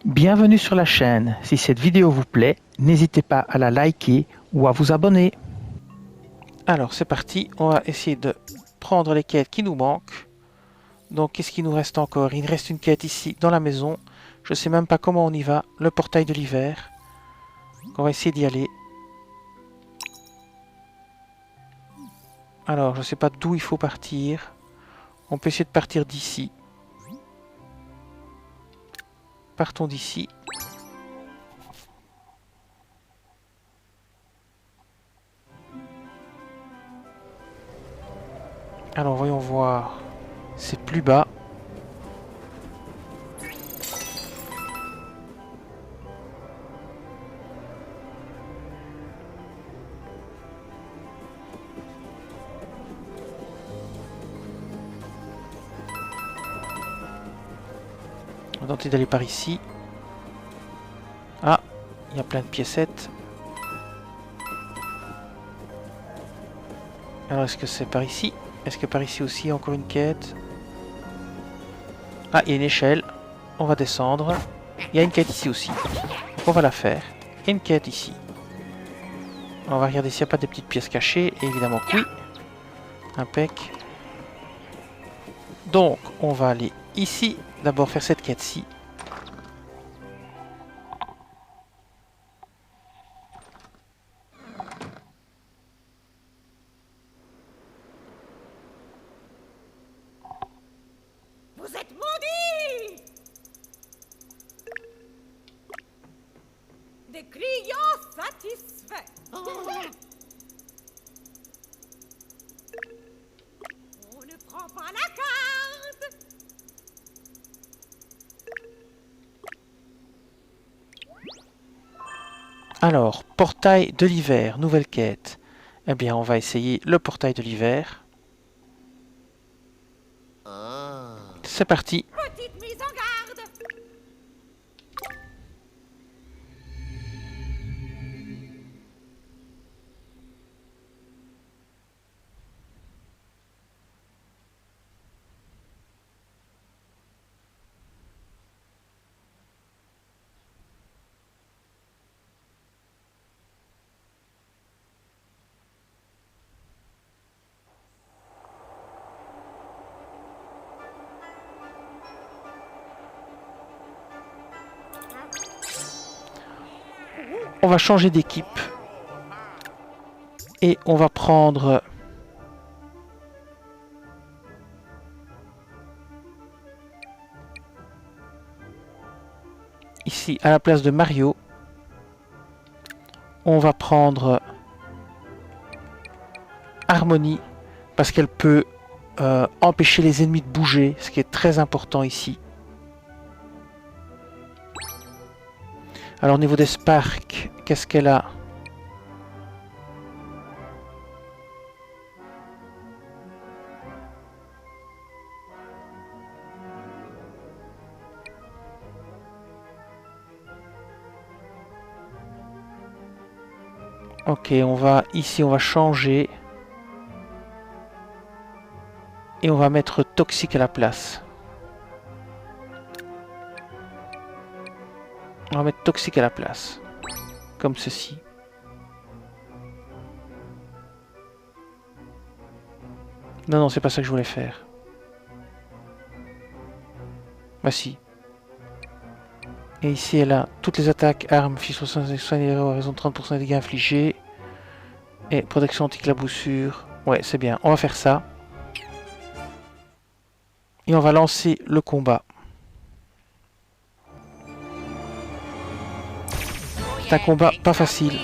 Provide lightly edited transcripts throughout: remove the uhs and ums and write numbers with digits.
Bienvenue sur la chaîne. Si cette vidéo vous plaît, n'hésitez pas à la liker ou à vous abonner. Alors c'est parti, on va essayer de prendre les quêtes qui nous manquent. Donc qu'est-ce qu'il nous reste encore? Il reste une quête ici dans la maison. Je sais même pas comment on y va. Le portail de l'hiver. On va essayer d'y aller. Alors je sais pas d'où il faut partir. On peut essayer de partir d'ici. Partons d'ici. Alors voyons voir. C'est plus bas. On va tenter d'aller par ici. Ah, il y a plein de piécettes. Alors est-ce que c'est par ici? Est-ce que par ici aussi encore une quête? Ah, il y a une échelle. On va descendre. Il y a une quête ici aussi. Donc on va la faire. Et une quête ici. On va regarder s'il n'y a pas des petites pièces cachées. Et évidemment que oui. Impec. Donc on va aller ici. D'abord faire cette quête-ci. Vous êtes maudits! Des clients satisfaits. On ne prend pas la carte. Alors, portail de l'hiver, nouvelle quête. Eh bien, on va essayer le portail de l'hiver. C'est parti. Petite mise en garde. On va changer d'équipe. Et on va prendre... Ici, à la place de Mario, on va prendre Harmony, parce qu'elle peut empêcher les ennemis de bouger, ce qui est très important ici. Alors au niveau des Sparks, qu'est-ce qu'elle a? Ok, on va ici, on va changer. Et on va mettre Toxique à la place. On va mettre Toxique à la place. Comme ceci. Non, non, c'est pas ça que je voulais faire. Bah si. Et ici, elle a toutes les attaques, armes, fiches 65 à raison de 30% des dégâts infligés. Et protection anti-claboussure. Ouais, c'est bien. On va faire ça. Et on va lancer le combat. C'est un combat pas facile.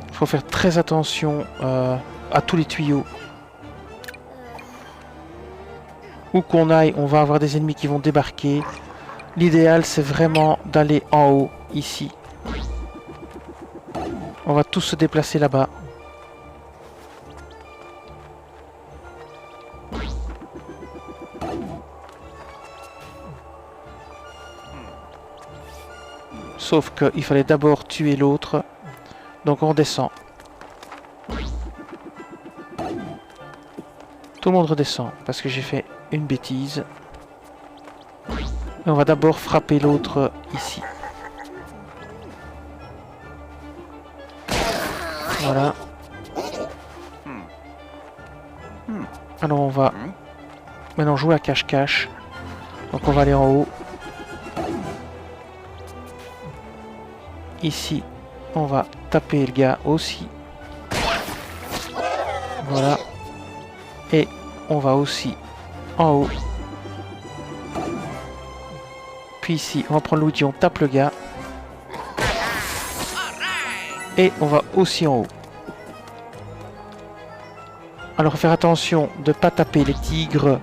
Il faut faire très attention à tous les tuyaux. Où qu'on aille, on va avoir des ennemis qui vont débarquer. L'idéal, c'est vraiment d'aller en haut, ici. On va tous se déplacer là-bas. Sauf qu'il fallait d'abord tuer l'autre. Donc on redescend. Tout le monde redescend parce que j'ai fait une bêtise. Et on va d'abord frapper l'autre ici. Voilà. Alors on va maintenant jouer à cache-cache. Donc on va aller en haut. Ici, on va taper le gars aussi. Voilà. Et on va aussi en haut. Puis ici, on va prendre Luigi, on tape le gars. Et on va aussi en haut. Alors faire attention de ne pas taper les tigres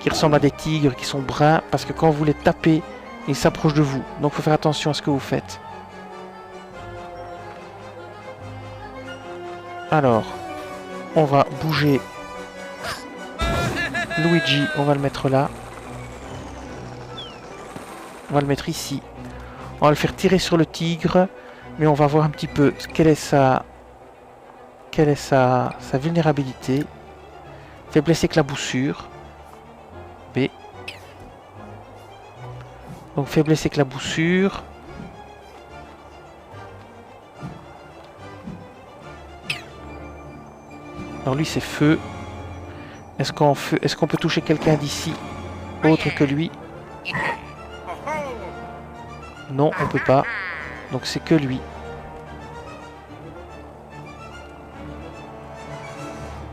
qui ressemblent à des tigres qui sont bruns, parce que quand vous les tapez, ils s'approchent de vous. Donc il faut faire attention à ce que vous faites. Alors, on va bouger Luigi, on va le mettre là. On va le mettre ici. On va le faire tirer sur le tigre, mais on va voir un petit peu quelle est sa vulnérabilité. Faiblesse éclaboussure. B. Donc faiblesse éclaboussure. Alors lui c'est feu. Est-ce qu'on peut toucher quelqu'un d'ici autre que lui? Non, on peut pas. Donc c'est que lui.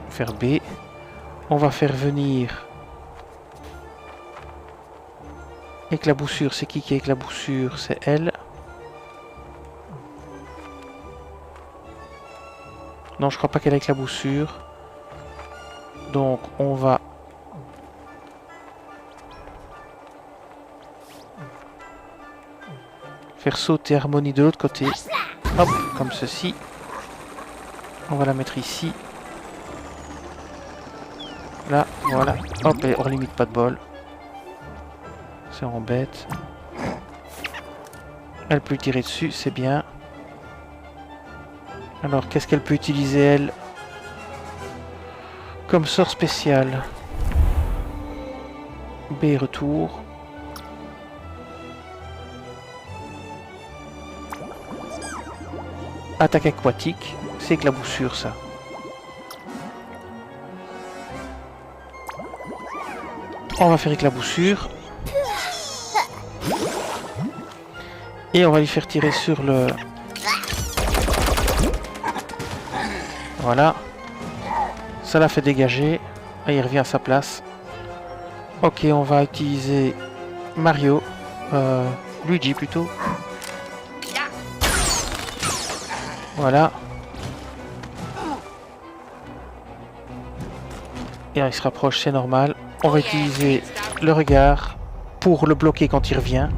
Faire B. On va faire venir éclaboussure. C'est qui est éclaboussure? C'est elle. Non, je crois pas qu'elle a éclaboussure. Donc on va faire sauter Harmonie de l'autre côté. Hop, comme ceci. On va la mettre ici. Là, voilà. Hop, et hors limite, pas de bol. C'est embête. Elle peut tirer dessus, c'est bien. Alors, qu'est-ce qu'elle peut utiliser, elle, comme sort spécial? B, retour. Attaque aquatique. C'est éclaboussure, ça. On va faire éclaboussure. Et on va lui faire tirer sur le... Voilà. Ça l'a fait dégager. Et il revient à sa place. Ok, on va utiliser Mario. Luigi plutôt. Voilà. Et il se rapproche, c'est normal. On va utiliser le regard pour le bloquer quand il revient.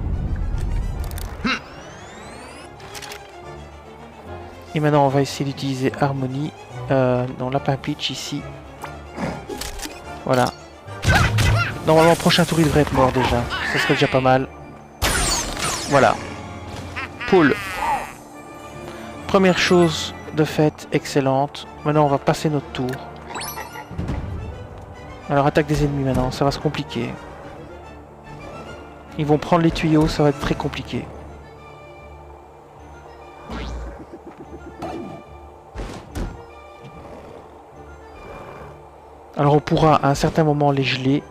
Et maintenant on va essayer d'utiliser Harmonie. Non, Lapin Peach ici. Voilà. Normalement, prochain tour il devrait être mort déjà. Ça serait déjà pas mal. Voilà. Poule. Première chose de fait, excellente. Maintenant on va passer notre tour. Alors attaque des ennemis maintenant, ça va se compliquer. Ils vont prendre les tuyaux, ça va être très compliqué. Alors on pourra à un certain moment les geler.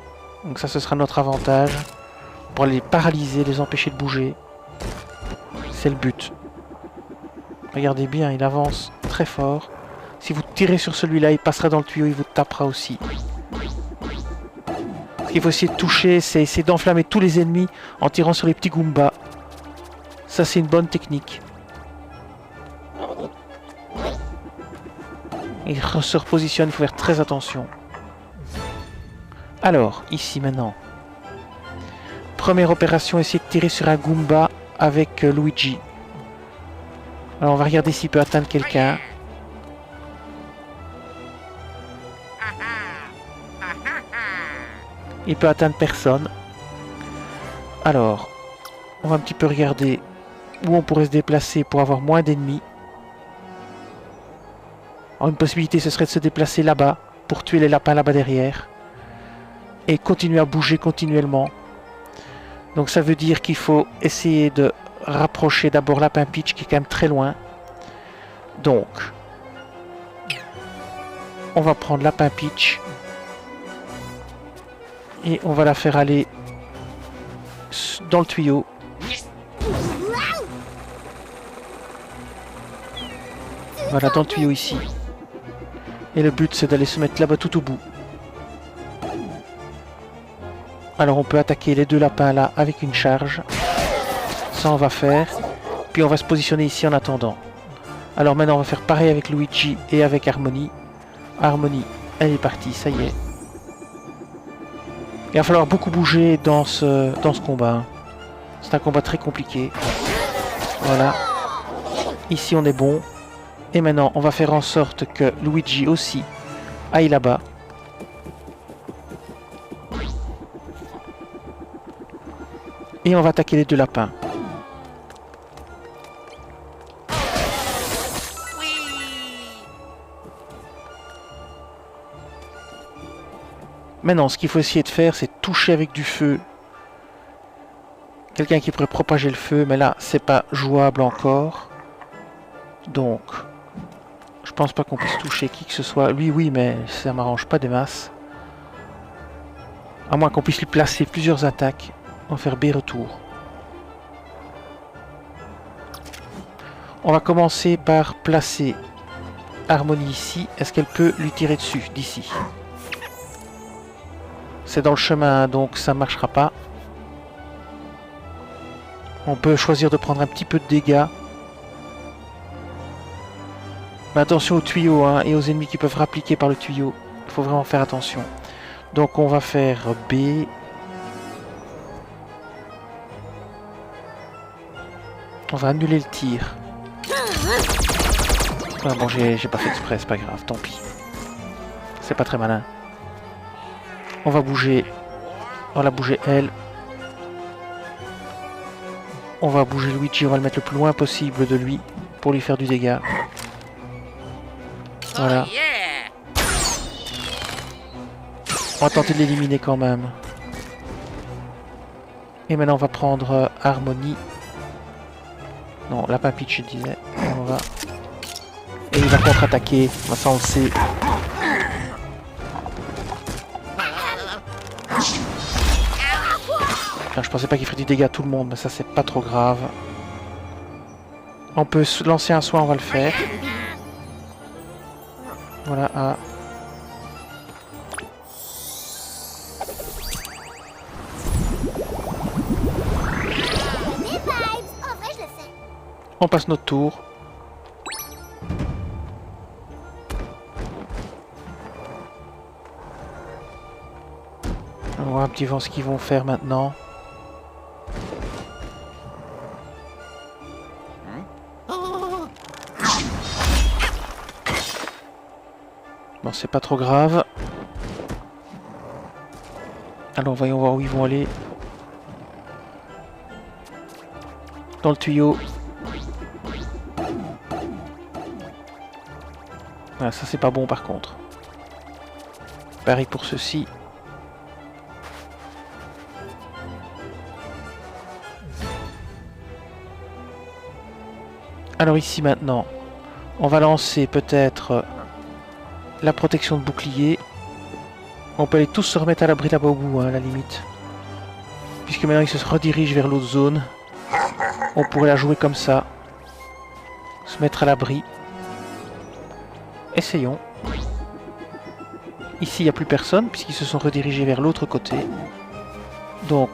Donc ça ce sera notre avantage. Pour les paralyser, les empêcher de bouger. C'est le but. Regardez bien, il avance très fort. Si vous tirez sur celui-là, il passera dans le tuyau, il vous tapera aussi. Ce qu'il faut essayer de toucher, c'est essayer d'enflammer tous les ennemis en tirant sur les petits Goombas. Ça c'est une bonne technique. Il se repositionne, il faut faire très attention. Alors, ici maintenant. Première opération, essayer de tirer sur un Goomba avec Luigi. Alors on va regarder s'il peut atteindre quelqu'un. Il peut atteindre personne. Alors, on va un petit peu regarder où on pourrait se déplacer pour avoir moins d'ennemis. Alors, une possibilité ce serait de se déplacer là-bas pour tuer les lapins là-bas derrière. Et continuer à bouger continuellement. Donc ça veut dire qu'il faut essayer de rapprocher d'abord Lapin Peach qui est quand même très loin. Donc, on va prendre Lapin Peach et on va la faire aller dans le tuyau. Voilà, dans le tuyau ici. Et le but c'est d'aller se mettre là-bas tout au bout. Alors on peut attaquer les deux lapins là avec une charge. Ça on va faire. Puis on va se positionner ici en attendant. Alors maintenant on va faire pareil avec Luigi et avec Harmony. Harmony, elle est partie, ça y est. Il va falloir beaucoup bouger dans ce combat. C'est un combat très compliqué. Voilà. Ici on est bon. Et maintenant on va faire en sorte que Luigi aussi aille là-bas. Et on va attaquer les deux lapins. Maintenant, ce qu'il faut essayer de faire, c'est toucher avec du feu. Quelqu'un qui pourrait propager le feu, mais là, c'est pas jouable encore. Donc, je pense pas qu'on puisse toucher qui que ce soit. Lui, oui, mais ça m'arrange pas des masses. À moins qu'on puisse lui placer plusieurs attaques. En faire B retour. On va commencer par placer Harmony ici. Est-ce qu'elle peut lui tirer dessus d'ici? C'est dans le chemin, donc ça ne marchera pas. On peut choisir de prendre un petit peu de dégâts. Mais attention aux tuyaux hein, et aux ennemis qui peuvent rappliquer par le tuyau. Il faut vraiment faire attention. Donc on va faire B. On va annuler le tir. Ah bon, j'ai pas fait exprès, c'est pas grave, tant pis. C'est pas très malin. On va bouger. On va bouger elle. On va bouger Luigi, on va le mettre le plus loin possible de lui pour lui faire du dégât. Voilà. On va tenter de l'éliminer quand même. Et maintenant on va prendre Harmony. Non, Lapin Peach, je disais. On va... Et il va contre-attaquer. Ça, on le sait. Enfin, je pensais pas qu'il ferait du dégât à tout le monde, mais ça, c'est pas trop grave. On peut lancer un soin, on va le faire. Voilà, A. On passe notre tour. On va voir un petit peu ce qu'ils vont faire maintenant. Bon, c'est pas trop grave. Alors voyons voir où ils vont aller. Dans le tuyau. Voilà, ça c'est pas bon par contre. Pareil pour ceci. Alors ici maintenant, on va lancer peut-être la protection de bouclier. On peut aller tous se remettre à l'abri là-bas au bout, hein, à la limite. Puisque maintenant ils se redirigent vers l'autre zone. On pourrait la jouer comme ça. Se mettre à l'abri. Essayons. Ici, il n'y a plus personne, puisqu'ils se sont redirigés vers l'autre côté. Donc,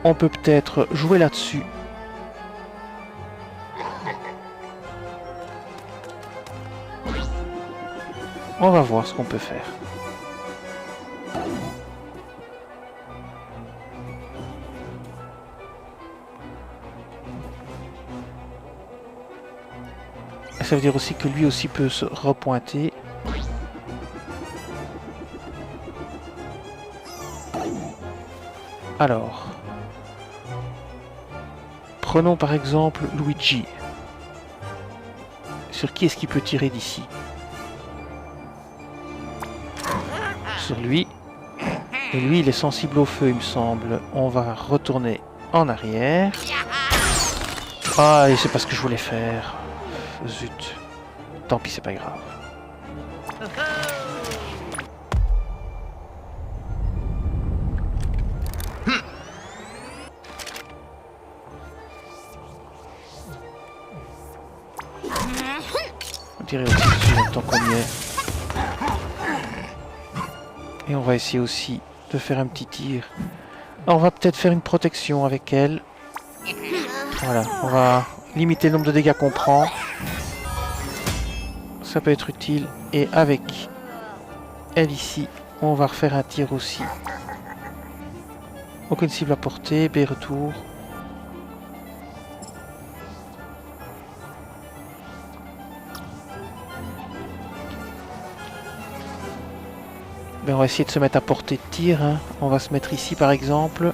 on peut peut-être jouer là-dessus. On va voir ce qu'on peut faire. Ça veut dire aussi que lui aussi peut se repointer. Alors, prenons par exemple Luigi. Sur qui est-ce qu'il peut tirer d'ici? Sur lui. Et lui, il est sensible au feu, il me semble. On va retourner en arrière. Ah, et c'est pas ce que je voulais faire. Zut. Tant pis, c'est pas grave. On dirait aussi dessus en même temps qu'on y est. Et on va essayer aussi de faire un petit tir. Alors, on va peut-être faire une protection avec elle. Voilà, on va limiter le nombre de dégâts qu'on prend. Ça peut être utile. Et avec elle ici, on va refaire un tir aussi. Aucune cible à portée, B retour. Ben, on va essayer de se mettre à portée de tir. Hein. On va se mettre ici par exemple.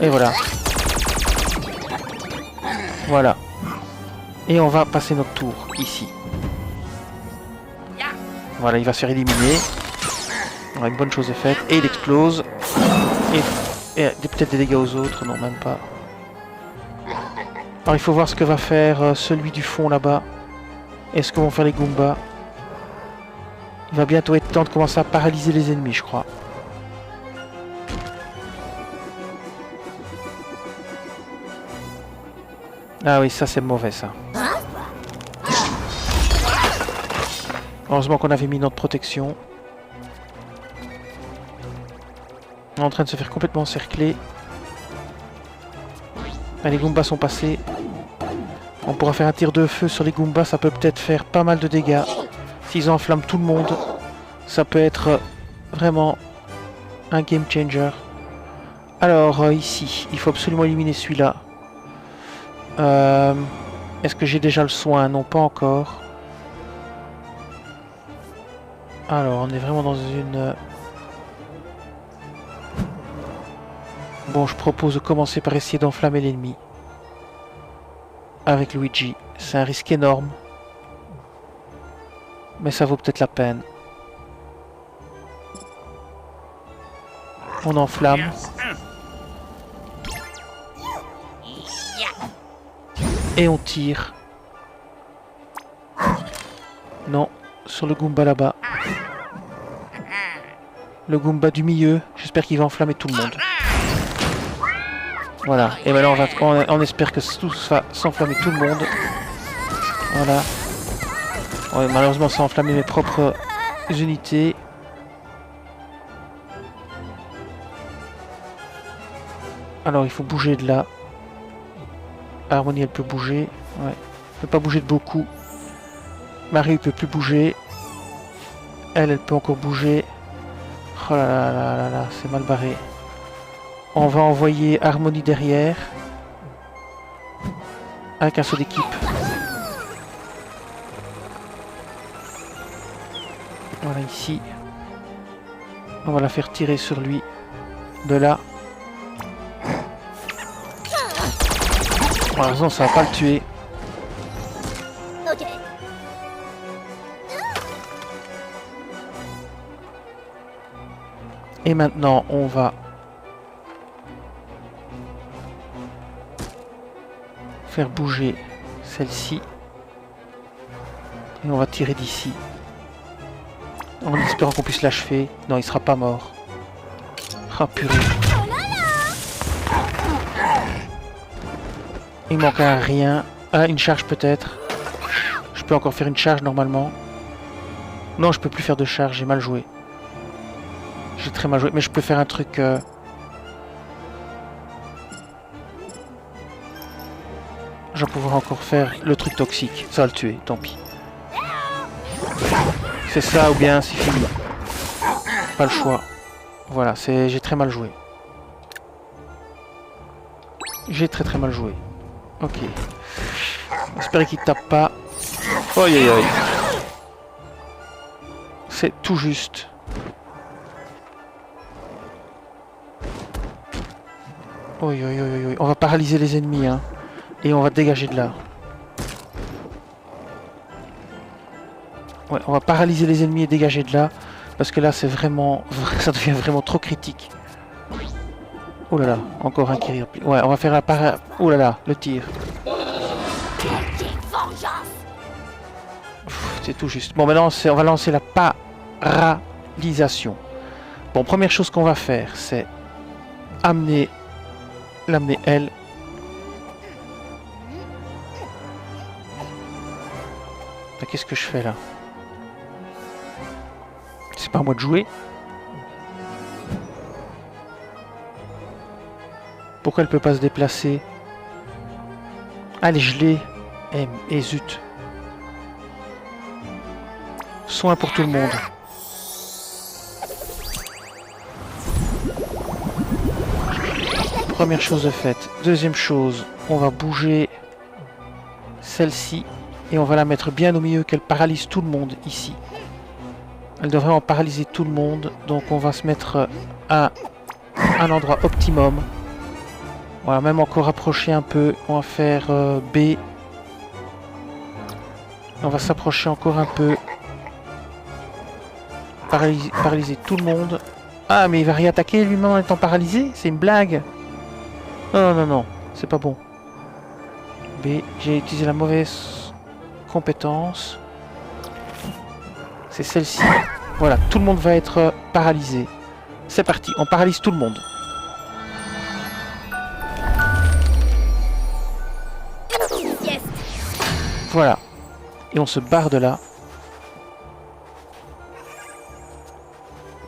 Et voilà. Voilà. Et on va passer notre tour ici. Voilà, il va se faire éliminer. Voilà, une bonne chose est faite. Et il explose. Et peut-être des dégâts aux autres. Non, même pas. Alors il faut voir ce que va faire celui du fond là-bas. Est-ce que vont faire les Goombas? Il va bientôt être temps de commencer à paralyser les ennemis, je crois. Ah oui, ça c'est mauvais ça. Heureusement qu'on avait mis notre protection. On est en train de se faire complètement encercler. Ah, les Goombas sont passés. On pourra faire un tir de feu sur les Goombas, ça peut peut-être faire pas mal de dégâts. S'ils enflamment tout le monde, ça peut être vraiment un game changer. Alors ici, il faut absolument éliminer celui-là. Est-ce que j'ai déjà le soin? Non, pas encore. Alors, on est vraiment dans une... Bon, je propose de commencer par essayer d'enflammer l'ennemi. Avec Luigi. C'est un risque énorme. Mais ça vaut peut-être la peine. On enflamme. Et on tire. Non, sur le Goomba là-bas. Le Goomba du milieu. J'espère qu'il va enflammer tout le monde. Voilà. Et maintenant on espère que tout va s'enflammer tout le monde. Voilà. Ouais, malheureusement ça a enflammé mes propres unités. Alors il faut bouger de là. Harmonie elle peut bouger. Ouais. Elle peut pas bouger de beaucoup. Marie peut plus bouger. Elle peut encore bouger. Oh là là là là là, c'est mal barré. On va envoyer Harmonie derrière. Avec un saut d'équipe. Voilà ici. On va la faire tirer sur lui. De là. Pour l'instant ça va pas le tuer. Ok. Et maintenant on va faire bouger celle-ci. Et on va tirer d'ici. En espérant qu'on puisse l'achever. Non, il sera pas mort. Ah purée. Il manque un rien. Ah, une charge peut-être. Je peux encore faire une charge normalement. Non, je peux plus faire de charge, j'ai mal joué. J'ai très mal joué, mais je peux faire un truc... Je vais pouvoir encore faire le truc toxique. Ça va le tuer, tant pis. C'est ça ou bien c'est fini. Pas le choix. Voilà, j'ai très mal joué. J'ai très mal joué. Ok. J'espère qu'il tape pas. Oi oi oi. C'est tout juste. Oi oi oi oi. On va paralyser les ennemis, hein. Et on va dégager de là. Ouais, on va paralyser les ennemis et dégager de là. Parce que là, c'est vraiment... Ça devient vraiment trop critique. Oh là là, encore un qui replie. Ouais, on va faire un para... Oh là là, le tir. C'est tout juste. Bon, maintenant, on va lancer la paralysation. Bon, première chose qu'on va faire, c'est l'amener elle. Qu'est-ce que je fais là? C'est pas à moi de jouer. Pourquoi elle peut pas se déplacer? Ah, elle est gelée. Et zut. Soin pour tout le monde. Première chose de faite. Deuxième chose, on va bouger celle-ci et on va la mettre bien au milieu, qu'elle paralyse tout le monde ici. Elle devrait en paralyser tout le monde, donc on va se mettre à un endroit optimum. Voilà, même encore rapprocher un peu. On va faire B. On va s'approcher encore un peu. Paralyser tout le monde. Ah, mais il va réattaquer lui-même en étant paralysé? C'est une blague. Non, non, non, c'est pas bon. B, j'ai utilisé la mauvaise compétence. C'est celle-ci. Voilà, tout le monde va être paralysé. C'est parti, on paralyse tout le monde. Voilà. Et on se barre de là.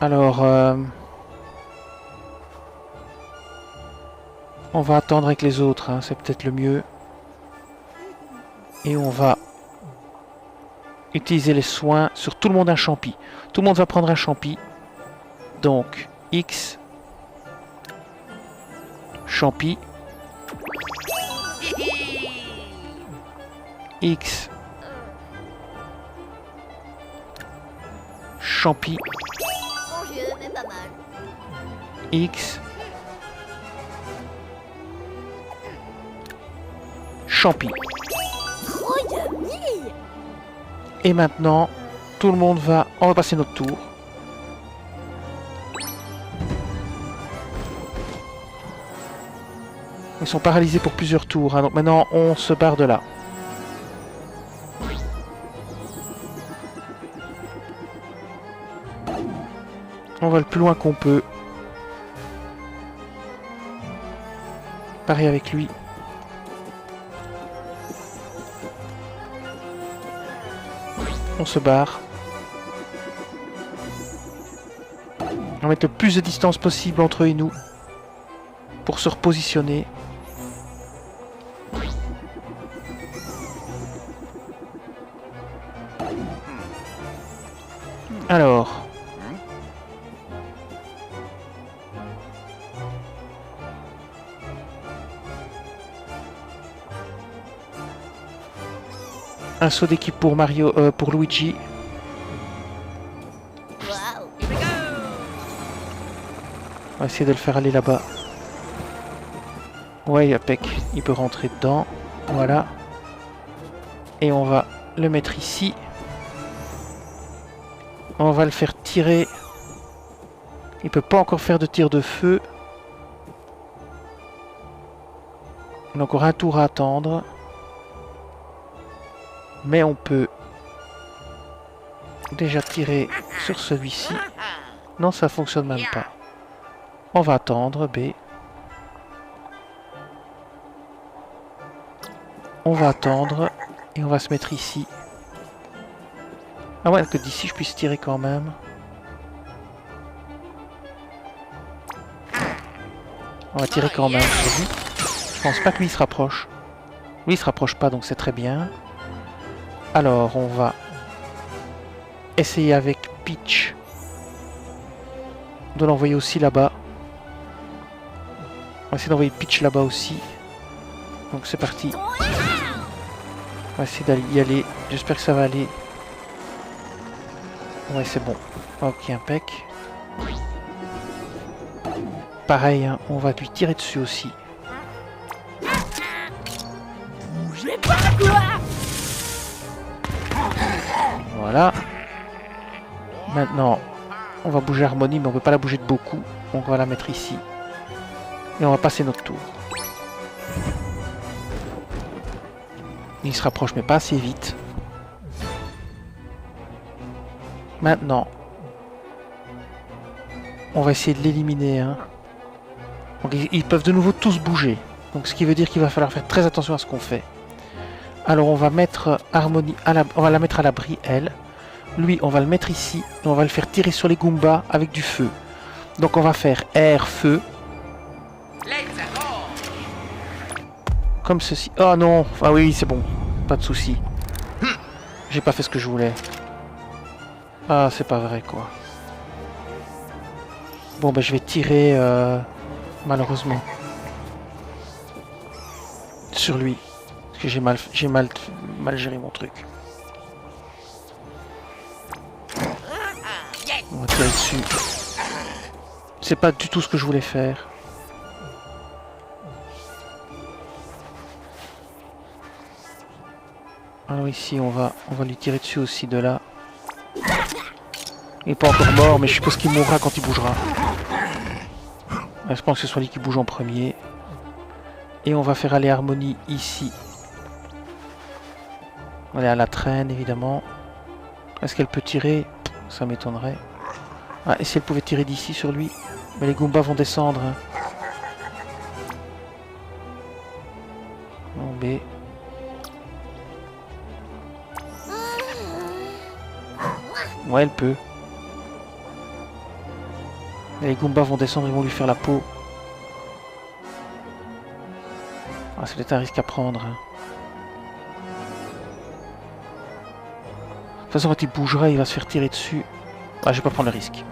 Alors, on va attendre avec les autres, hein, c'est peut-être le mieux. Et on va utiliser les soins sur tout le monde un champi. Tout le monde va prendre un champi. Donc, X. Champi. X. Champi. X. Champi. Et maintenant, tout le monde va... On va passer notre tour. Ils sont paralysés pour plusieurs tours, hein, donc maintenant on se barre de là. On va le plus loin qu'on peut. Pareil avec lui. On se barre. On va mettre le plus de distance possible entre eux et nous. Pour se repositionner. Alors. Un saut d'équipe pour Mario, pour Luigi. On va essayer de le faire aller là-bas. Ouais, Yapek, il peut rentrer dedans. Voilà. Et on va le mettre ici. On va le faire tirer. Il peut pas encore faire de tir de feu. On a encore un tour à attendre. Mais on peut déjà tirer sur celui-ci. Non, ça fonctionne même pas. On va attendre, B. On va attendre et on va se mettre ici. Ah ouais, que d'ici je puisse tirer quand même. On va tirer quand même. Je pense pas que lui se rapproche. Lui il se rapproche pas, donc c'est très bien. Alors, on va essayer avec Peach de l'envoyer aussi là-bas. On va essayer d'envoyer Peach là-bas aussi. Donc c'est parti. On va essayer d'y aller. J'espère que ça va aller. Ouais, c'est bon. Ok, impec. Pareil, hein, on va lui tirer dessus aussi. Bougez pas, quoi! Voilà. Maintenant, on va bouger Harmonie, mais on ne peut pas la bouger de beaucoup. Donc on va la mettre ici. Et on va passer notre tour. Il se rapproche mais pas assez vite. Maintenant, on va essayer de l'éliminer. Hein. Donc, ils peuvent de nouveau tous bouger. Donc ce qui veut dire qu'il va falloir faire très attention à ce qu'on fait. Alors on va mettre Harmonie, on va la mettre à l'abri, elle. Lui, on va le mettre ici. Et on va le faire tirer sur les Goombas avec du feu. Donc on va faire air, feu. Comme ceci. Oh non. Ah oui, c'est bon. Pas de souci. J'ai pas fait ce que je voulais. Ah, c'est pas vrai, quoi. Bon, ben je vais tirer, malheureusement. Sur lui. Parce que j'ai mal géré mon truc. On va tirer dessus. C'est pas du tout ce que je voulais faire. Alors ici, on va lui tirer dessus aussi de là. Il n'est pas encore mort, mais je suppose qu'il mourra quand il bougera. Je pense que ce soit lui qui bouge en premier. Et on va faire aller Harmonie ici. On est à la traîne, évidemment. Est-ce qu'elle peut tirer? Ça m'étonnerait. Ah, et si elle pouvait tirer d'ici sur lui? Mais les Goombas vont descendre. Hein. Non, B. Ouais, elle peut. Et les Goombas vont descendre, ils vont lui faire la peau. Ah, c'est peut-être un risque à prendre. Hein. De toute façon, quand il bougera, il va se faire tirer dessus. Ah, je vais pas prendre le risque.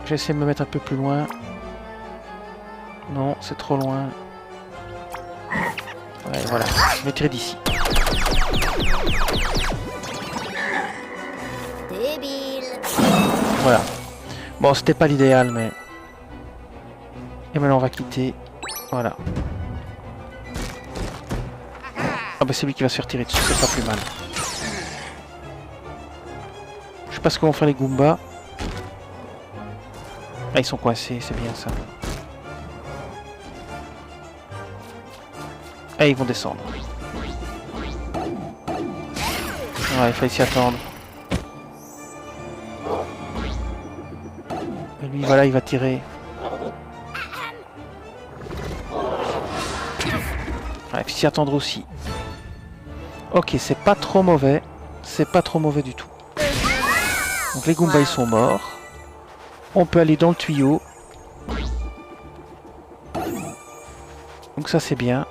Je vais essayer de me mettre un peu plus loin. Non, c'est trop loin. Ouais, voilà. Je vais tirer d'ici. Voilà. Bon, c'était pas l'idéal, mais... Et maintenant, on va quitter. Voilà. Ah bah c'est lui qui va se faire tirer dessus, c'est pas plus mal. Je sais pas ce que vont faire les Goombas. Ah, ils sont coincés, c'est bien ça. Ah, ils vont descendre. Ouais, il fallait s'y attendre. Et lui, voilà, il va tirer. Ouais, il faut s'y attendre aussi. Ok, c'est pas trop mauvais. C'est pas trop mauvais du tout. Donc les Goombas, ils sont morts. On peut aller dans le tuyau. Donc ça, c'est bien.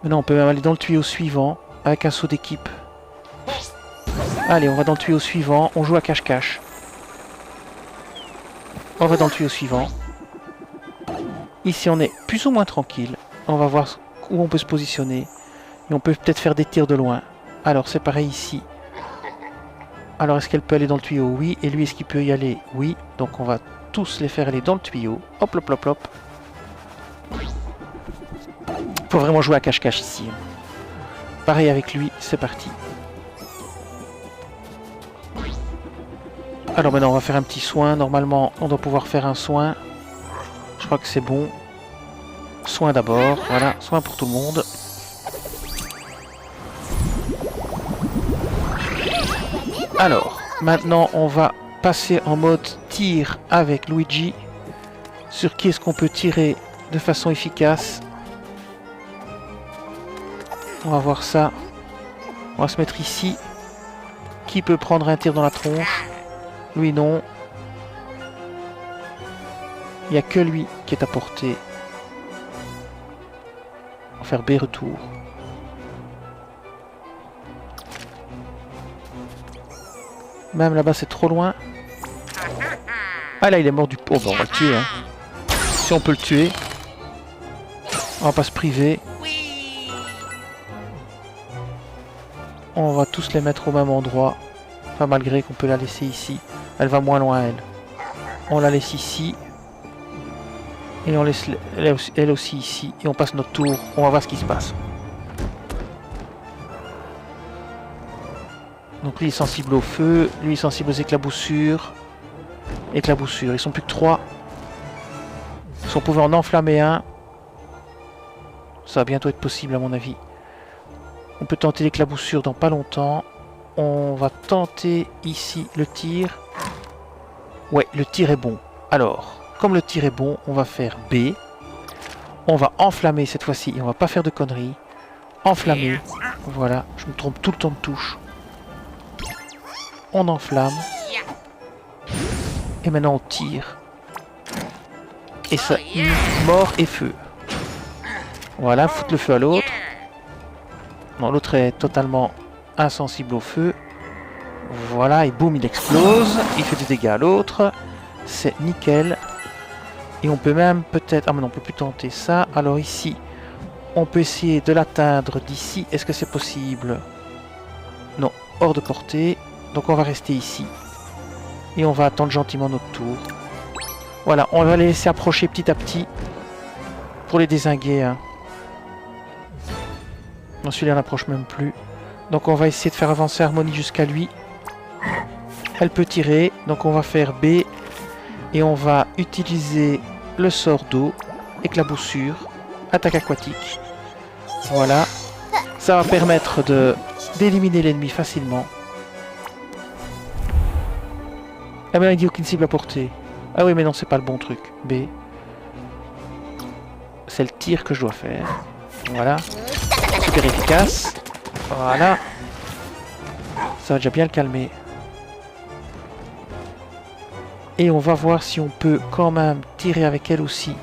Maintenant, on peut même aller dans le tuyau suivant avec un saut d'équipe. Allez, on va dans le tuyau suivant. On joue à cache-cache. On va dans le tuyau suivant. Ici, on est plus ou moins tranquille. On va voir où on peut se positionner. Et on peut peut-être faire des tirs de loin. Alors, c'est pareil ici. Alors, est-ce qu'elle peut aller dans le tuyau? Oui. Et lui, est-ce qu'il peut y aller? Oui. Donc, on va tous les faire aller dans le tuyau. Hop, hop, hop, hop. Faut vraiment jouer à cache-cache ici. Pareil avec lui, c'est parti. Alors maintenant, on va faire un petit soin. Normalement, on doit pouvoir faire un soin. Je crois que c'est bon. Soin d'abord. Voilà, soin pour tout le monde. Alors, maintenant, on va passer en mode tir avec Luigi. Sur qui est-ce qu'on peut tirer de façon efficace? On va voir ça. On va se mettre ici. Qui peut prendre un tir dans la tronche? Lui, non. Il n'y a que lui qui est à portée. On va faire B retour. Même là-bas, c'est trop loin. Ah là, il est mort du... Oh, bah, on va le tuer. Hein. Si on peut le tuer. On va pas se priver. On va tous les mettre au même endroit. Enfin, malgré qu'on peut la laisser ici. Elle va moins loin, elle. On la laisse ici. Et on laisse elle aussi ici. Et on passe notre tour. On va voir ce qui se passe. Donc lui est sensible au feu. Lui est sensible aux éclaboussures. Éclaboussures. Ils sont plus que 3. Si on pouvait en enflammer un, ça va bientôt être possible à mon avis. On peut tenter l'éclaboussure dans pas longtemps. On va tenter ici le tir. Ouais, le tir est bon. Alors, comme le tir est bon, on va faire B. On va enflammer cette fois-ci et on va pas faire de conneries. Enflammer. Voilà, je me trompe tout le temps de touche. On enflamme. Et maintenant on tire. Et ça, mort et feu. Voilà, foutre le feu à l'autre. Non, l'autre est totalement insensible au feu. Voilà, et boum, il explose. Il fait des dégâts à l'autre. C'est nickel. Et on peut même peut-être... Ah mais non, on peut plus tenter ça. Alors ici, on peut essayer de l'atteindre d'ici. Est-ce que c'est possible? Non, hors de portée. Donc on va rester ici. Et on va attendre gentiment notre tour. Voilà, on va les laisser approcher petit à petit. Pour les dézinguer. Hein. Non, celui-là n'approche même plus. Donc on va essayer de faire avancer Harmonie jusqu'à lui. Elle peut tirer. Donc on va faire B. Et on va utiliser le sort d'eau. Éclaboussure. Attaque aquatique. Voilà. Ça va permettre d'éliminer l'ennemi facilement. Ah mais il dit aucune cible à portée. Ah oui mais non, c'est pas le bon truc. B. C'est le tir que je dois faire. Voilà. Super efficace. Voilà. Ça va déjà bien le calmer. Et on va voir si on peut quand même tirer avec elle aussi.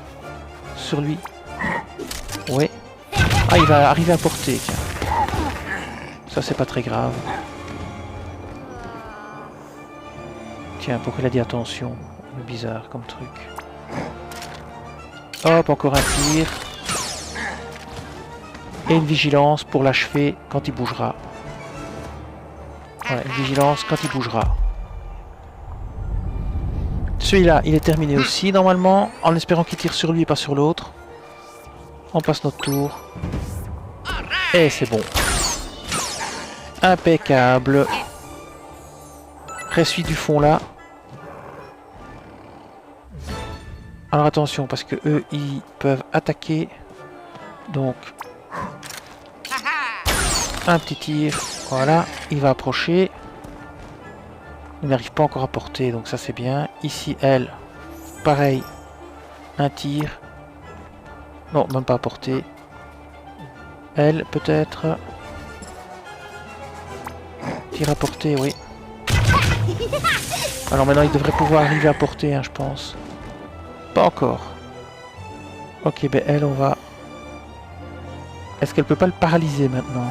Sur lui. Ouais. Ah, il va arriver à portée. Tiens. Ça, c'est pas très grave. Tiens, pourquoi il a dit attention? Bizarre comme truc. Hop, encore un tir. Et une vigilance pour l'achever quand il bougera. Voilà, une vigilance quand il bougera. Celui-là, il est terminé aussi, normalement, en espérant qu'il tire sur lui et pas sur l'autre. On passe notre tour. Et c'est bon. Impeccable. Reste celui du fond là. Alors attention, parce que eux, ils peuvent attaquer. Donc, un petit tir. Voilà, il va approcher. Il n'arrive pas encore à porter, donc ça c'est bien. Ici, elle, pareil, un tir. Non, même pas à porter. Elle, peut-être. Tir à porter, oui. Alors maintenant, il devrait pouvoir arriver à porter, hein, je pense. Pas encore. Ok, ben elle, on va... Est-ce qu'elle peut pas le paralyser maintenant?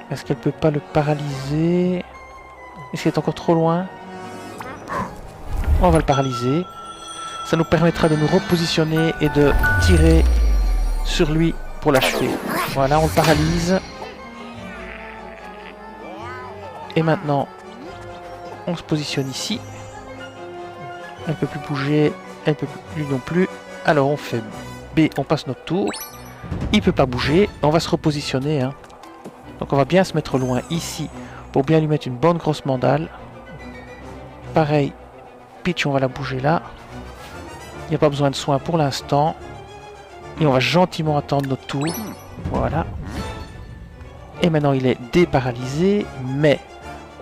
Est-ce qu'elle peut pas le paralyser? Est-ce qu'il est encore trop loin? On va le paralyser. Ça nous permettra de nous repositionner et de tirer sur lui pour l'achever. Voilà, on le paralyse. Et maintenant, on se positionne ici. Elle peut plus bouger, elle peut plus non plus. Alors on fait B, on passe notre tour. Il peut pas bouger, on va se repositionner. Hein. Donc on va bien se mettre loin ici pour bien lui mettre une bonne grosse mandale. Pareil, Peach, on va la bouger là. Il n'y a pas besoin de soin pour l'instant. Et on va gentiment attendre notre tour. Voilà. Et maintenant il est déparalysé, mais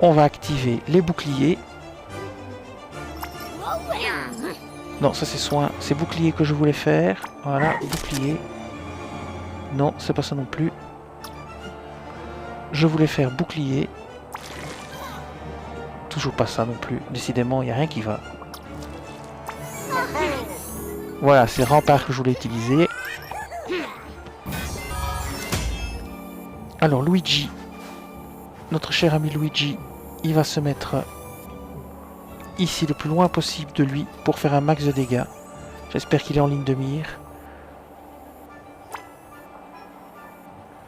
on va activer les boucliers. Non, ça c'est soin, c'est bouclier que je voulais faire. Voilà, bouclier. Non, c'est pas ça non plus. Je voulais faire bouclier. Toujours pas ça non plus. Décidément, il n'y a rien qui va. Voilà, c'est rempart que je voulais utiliser. Alors, Luigi. Notre cher ami Luigi, il va se mettre ici le plus loin possible de lui pour faire un max de dégâts. J'espère qu'il est en ligne de mire.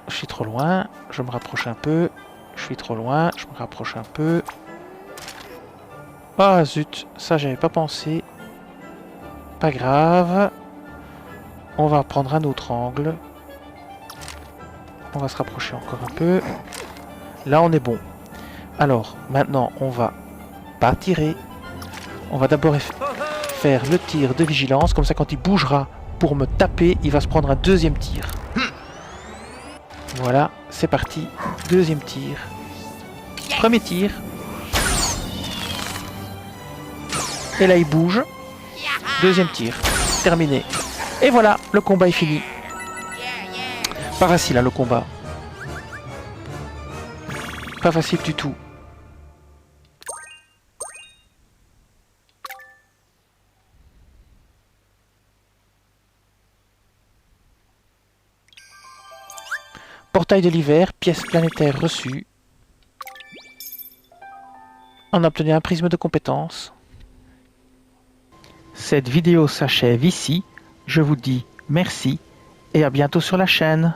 Je suis trop loin, je me rapproche un peu. Je suis trop loin, je me rapproche un peu. Ah zut, ça j'avais pas pensé. Pas grave. On va prendre un autre angle. On va se rapprocher encore un peu. Là on est bon. Alors maintenant on va pas tirer. On va d'abord faire le tir de vigilance. Comme ça, quand il bougera pour me taper, il va se prendre un deuxième tir. Voilà, c'est parti. Deuxième tir. Premier tir. Et là, il bouge. Deuxième tir. Terminé. Et voilà, le combat est fini. Pas facile, hein, le combat. Pas facile du tout. Portail de l'hiver, pièce planétaire reçue. On a obtenu un prisme de compétences. Cette vidéo s'achève ici. Je vous dis merci et à bientôt sur la chaîne.